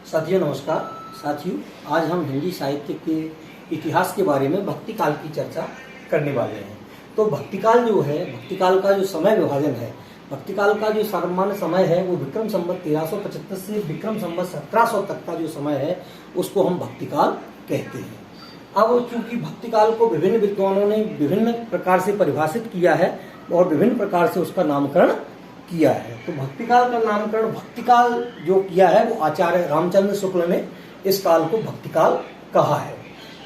साथियों नमस्कार। साथियों, आज हम हिंदी साहित्य के इतिहास के बारे में भक्ति काल की चर्चा करने वाले हैं। तो भक्ति काल जो है, भक्ति काल का जो समय विभाजन है, भक्ति काल का जो सामान्य समय है वो विक्रम संवत 1375 से विक्रम संवत 1700 तक का जो समय है उसको हम भक्ति काल कहते हैं। अब चूंकि भक्ति काल को विभिन्न विद्वानों ने विभिन्न प्रकार से परिभाषित किया है और विभिन्न प्रकार से उसका नामकरण किया है, तो भक्ति काल का नामकरण भक्ति काल जो किया है वो आचार्य रामचंद्र शुक्ल ने इस काल को भक्ति काल कहा है।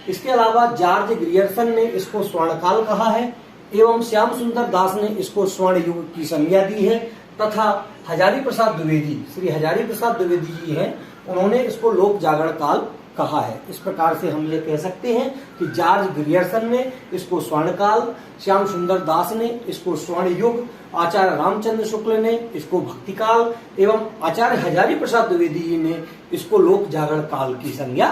इसके अलावा जॉर्ज ग्रियर्सन ने इसको स्वर्ण काल कहा है एवं श्याम सुंदर दास ने इसको स्वर्ण युग की संज्ञा दी है, तथा हजारी प्रसाद द्विवेदी, श्री हजारी प्रसाद द्विवेदी जी हैं, उन्होंने इसको लोक जागरण काल कहा है। इस प्रकार से हम ये कह सकते हैं कि जॉर्ज ग्रियर्सन ने इसको स्वर्ण काल, श्याम सुंदर दास ने इसको स्वर्ण युग, आचार्य रामचंद्र शुक्ल ने इसको भक्ति काल एवं आचार्य हजारी प्रसाद द्विवेदी जी ने इसको लोक जागरण काल की संज्ञा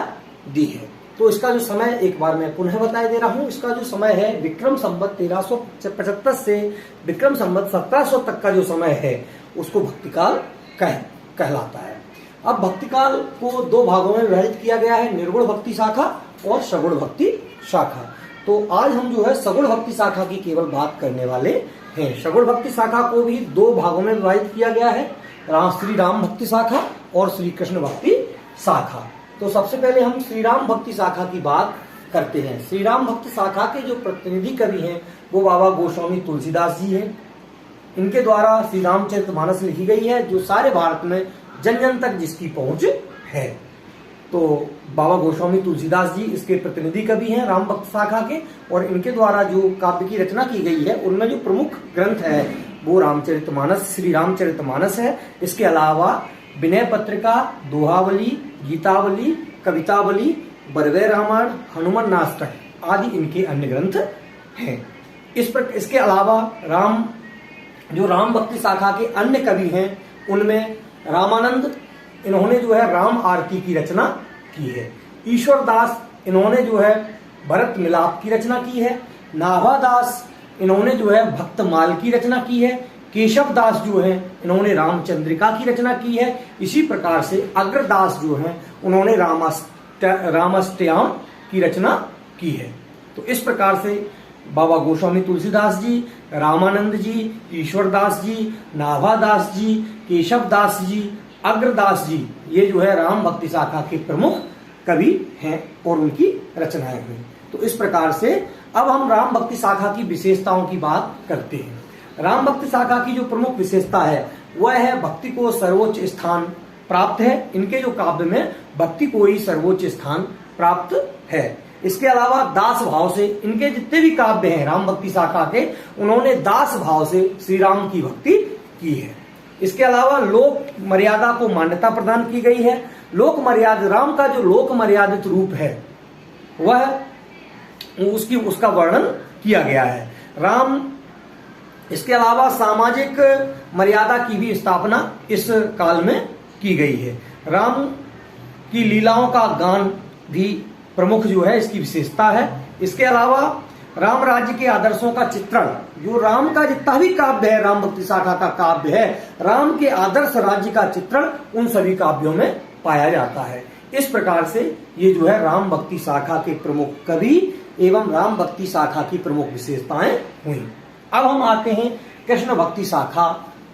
दी है। तो इसका जो समय एक बार मैं पुनः बता दे रहा हूँ। इसका जो समय है विक्रम संवत 1375 से विक्रम संवत 1700 तक का जो समय है उसको भक्ति काल कहलाता है। अब भक्ति काल को दो भागों में विभाजित किया गया है, निर्गुण भक्ति शाखा और सगुण भक्ति शाखा। तो आज हम जो है सगुण भक्ति शाखा की केवल बात करने वाले हैं। सगुण भक्ति शाखा को भी दो भागों में विभाजित किया गया है, श्री राम भक्ति शाखा और श्री कृष्ण भक्ति शाखा। तो सबसे पहले हम श्री राम भक्ति शाखा की बात करते हैं। श्री राम भक्ति शाखा के जो प्रतिनिधि कवि हैं वो बाबा गोस्वामी तुलसीदास जी हैं। इनके द्वारा श्री रामचरितमानस लिखी गई है, जो सारे भारत में जन जन तक जिसकी पहुंच है। तो बाबा गोस्वामी तुलसीदास जी इसके प्रतिनिधि कवि हैं राम भक्त शाखा के, और इनके द्वारा जो काव्य की रचना की गई है उनमें जो प्रमुख ग्रंथ है वो रामचरितमानस, श्री रामचरितमानस है। इसके अलावा विनय पत्रिका, दोहावली, गीतावली, कवितावली, बरवे रामायण, हनुमान नाटक आदि इनके अन्य ग्रंथ हैं। इसके अलावा राम भक्ति शाखा के अन्य कवि हैं उनमें रामानंद, इन्होंने जो है राम आरती की रचना की है। ईश्वर दास, इन्होंने जो है भरत मिलाप की रचना की है। नाभादास, इन्होंने जो है भक्तमाल की रचना की है। केशव दास जो है इन्होंने रामचंद्रिका की रचना की है। इसी प्रकार से अग्रदास जो है उन्होंने रामाष्टयाम की रचना की है। तो इस प्रकार से बाबा गोस्वामी तुलसीदास जी, रामानंद जी, ईश्वरदास जी, नाभादास जी, केशव दास जी, अग्रदास जी, ये जो है राम भक्ति शाखा के प्रमुख कवि हैं और उनकी रचनाएं हुई। तो इस प्रकार से अब हम राम भक्ति शाखा की विशेषताओं की बात करते हैं। राम भक्ति शाखा की जो प्रमुख विशेषता है वह है भक्ति को सर्वोच्च स्थान प्राप्त है। इनके जो काव्य में भक्ति को ही सर्वोच्च स्थान प्राप्त है। इसके अलावा दास भाव से इनके जितने भी काव्य हैं राम भक्ति शाखा के, उन्होंने दास भाव से श्री राम की भक्ति की है। इसके अलावा लोक मर्यादा को मान्यता प्रदान की गई है। लोक मर्यादा, राम का जो लोक मर्यादित रूप है वह उसका वर्णन किया गया है। राम, इसके अलावा सामाजिक मर्यादा की भी स्थापना इस काल में की गई है। राम की लीलाओं का गान भी प्रमुख जो है इसकी विशेषता है। इसके अलावा राम राज्य के आदर्शों का चित्रण, जो राम का जितना भी काव्य है, राम भक्ति शाखा का काव्य है, राम के आदर्श राज्य का चित्रण उन सभी काव्यों में पाया जाता है। इस प्रकार से ये जो है राम भक्ति शाखा के प्रमुख कवि एवं राम भक्ति शाखा की प्रमुख विशेषताएं हुई। अब हम आते हैं कृष्ण भक्ति शाखा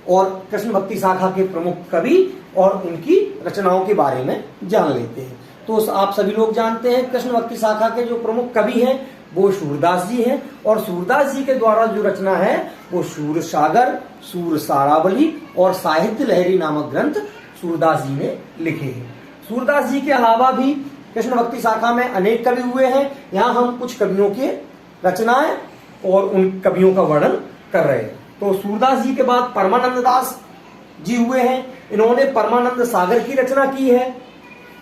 और कृष्ण भक्ति शाखा के प्रमुख कवि और उनकी रचनाओं के बारे में जान लेते हैं। तो आप सभी लोग जानते हैं कृष्ण भक्ति शाखा के जो प्रमुख कवि हैं वो सूरदास जी हैं, और सूरदास जी के द्वारा जो रचना है वो सूर सागर, सूर सारावली और साहित्य लहरी नामक ग्रंथ सूरदास जी ने लिखे हैं। सूरदास जी के अलावा भी कृष्ण भक्ति शाखा में अनेक कवि हुए हैं। यहाँ हम कुछ कवियों के रचनाएं और उन कवियों का वर्णन कर रहे हैं। तो सूरदास जी के बाद परमानंद दास जी हुए हैं, इन्होंने परमानंद सागर की रचना की है।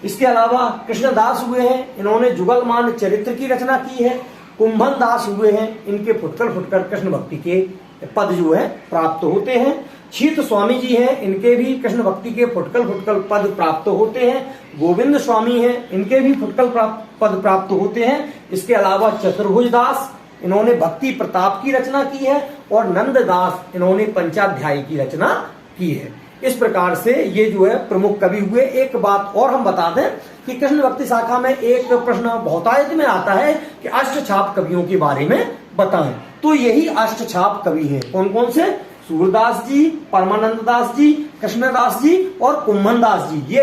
इसके अलावा कृष्णदास हुए हैं, इन्होंने जुगलमान चरित्र की रचना की है। कुंभन दास हुए हैं, इनके फुटकर फुटकर कृष्ण भक्ति के पद जो है प्राप्त होते हैं। शीत स्वामी जी हैं, इनके भी कृष्ण भक्ति के फुटकल फुटकल पद प्राप्त होते हैं। गोविंद स्वामी हैं, इनके भी फुटकल पद प्राप्त होते हैं। इसके अलावा चतुर्भुज दास, इन्होंने भक्ति प्रताप की रचना की है, और नंद दास, इन्होंने पंचाध्यायी की रचना की है। इस प्रकार से ये जो है प्रमुख कवि हुए। एक बात और हम बता दें कि कृष्ण भक्ति शाखा में एक प्रश्न बहुतायत में आता है कि अष्टछाप कवियों के बारे में बताएं। तो यही अष्टछाप कवि हैं। कौन कौन से? सूरदास जी, परमानंद दास जी, कृष्णदास जी और कुम्भन दास जी।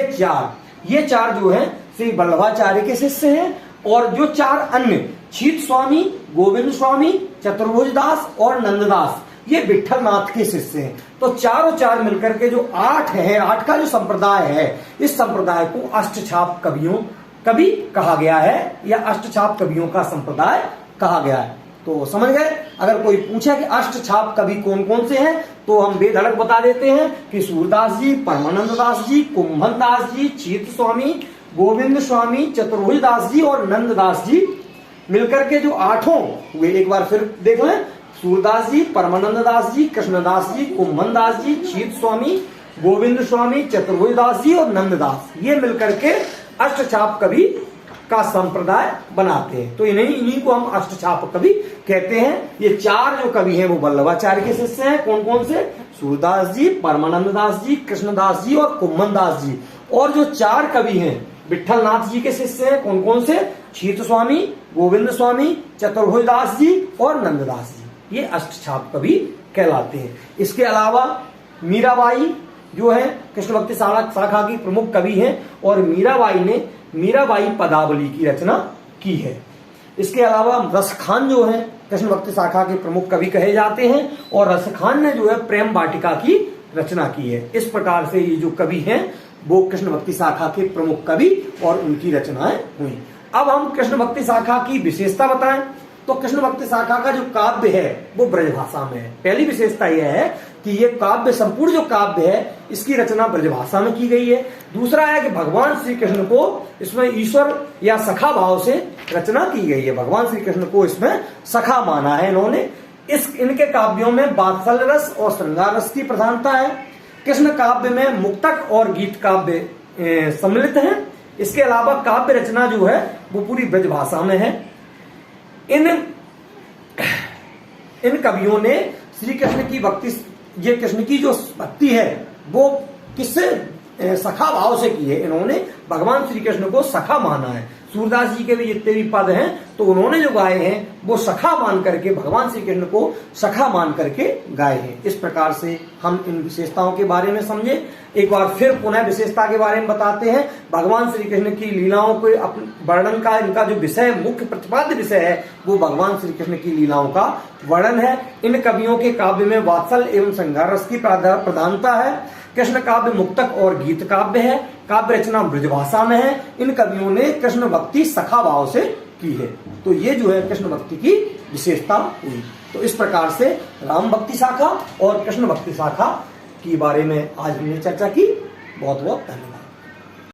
ये चार जो है श्री वल्लभाचार्य के शिष्य हैं। और जो चार अन्य छीत स्वामी, गोविंद स्वामी, चतुर्भुज दास और नंददास, ये विठल नाथ के शिष्य हैं। तो चारों चार मिलकर के जो 8 है, 8 का जो संप्रदाय है, इस संप्रदाय को अष्टछाप कवि कहा गया है या अष्टछाप कवियों का संप्रदाय कहा गया है। तो समझ गए। अगर कोई पूछे कि अष्टछाप कवि कौन कौन से हैं तो हम बेधड़क बता देते हैं कि सूरदास जी, परमानंद दास जी, कुम्भन दास जी, चीत स्वामी, गोविंद स्वामी, चतुर्भुज दास जी और नंददास जी मिलकर के जो 8 हुए। एक बार फिर देख लें। सूरदास जी, परमानंद दास जी, कृष्णदास जी, कुम्भन दास जी, चीत स्वामी, गोविंद स्वामी, चतुर्भुज दास जी और नंददास, ये मिलकर के अष्टछाप कवि का संप्रदाय बनाते हैं। तो इन्हीं को हम अष्टछाप कवि कहते हैं। ये चार जो कवि हैं वो वल्लभाचार्य के शिष्य हैं। कौन कौन से? सूरदास जी, परमानंद दास जी, कृष्णदास जी और कुम्भन दास जी। और जो 4 कवि हैं विठल नाथ जी के शिष्य हैं। कौन कौन से? छीत स्वामी, गोविंद स्वामी, चतुर्भुज दास जी और नंददास जी। ये अष्टछाप कवि कहलाते हैं। इसके अलावा मीराबाई जो है कृष्ण भक्ति शाखा की प्रमुख कवि हैं और मीराबाई ने मीराबाई पदावली की रचना की है। इसके अलावा रसखान जो है कृष्ण भक्ति शाखा के प्रमुख कवि कहे जाते हैं और रसखान ने जो है प्रेम वाटिका की रचना की है। इस प्रकार से ये जो कवि हैं वो कृष्ण भक्ति शाखा के प्रमुख कवि और उनकी रचनाएं हुई। अब हम कृष्ण भक्ति शाखा की विशेषता बताएं तो कृष्ण भक्ति शाखा का जो काव्य है वो ब्रजभाषा में है। पहली विशेषता यह है कि ये काव्य, संपूर्ण जो काव्य है इसकी रचना ब्रजभाषा में की गई है। दूसरा है कि भगवान श्री कृष्ण को इसमें ईश्वर या सखा भाव से रचना की गई है। भगवान श्री कृष्ण को इसमें सखा माना है इन्होंने। इनके काव्यों में वात्सल्य रस और श्रृंगार रस की प्रधानता है। कृष्ण काव्य में मुक्तक और गीत काव्य सम्मिलित हैं। इसके अलावा काव्य रचना जो है वो पूरी ब्रजभाषा में है। इन कवियों ने श्री कृष्ण की भक्ति, ये कृष्ण की जो भक्ति है वो किससे? सखा भाव से की है। इन्होंने भगवान श्री कृष्ण को सखा माना है। सूरदास जी के भी जितने भी पद हैं तो उन्होंने जो गाए हैं वो सखा मान करके, भगवान श्री कृष्ण को सखा मान करके गाए हैं। इस प्रकार से हम इन विशेषताओं के बारे में समझे। एक बार फिर पुनः विशेषता के बारे में बताते हैं। भगवान श्री कृष्ण की लीलाओं के वर्णन का इनका जो विषय, मुख्य प्रतिपाद्य विषय है वो भगवान श्री कृष्ण की लीलाओं का वर्णन है। इन कवियों के काव्य में वात्सल्य एवं श्रृंगार रस की प्रधानता है। कृष्ण काव्य मुक्तक और गीत काव्य है। काव्य रचना ब्रजभाषा में है। इन कवियों ने कृष्ण भक्ति सखा भाव से की है। तो ये जो है कृष्ण भक्ति की विशेषता हुई। तो इस प्रकार से राम भक्ति शाखा और कृष्ण भक्ति शाखा के बारे में आज हमने चर्चा की। बहुत बहुत धन्यवाद।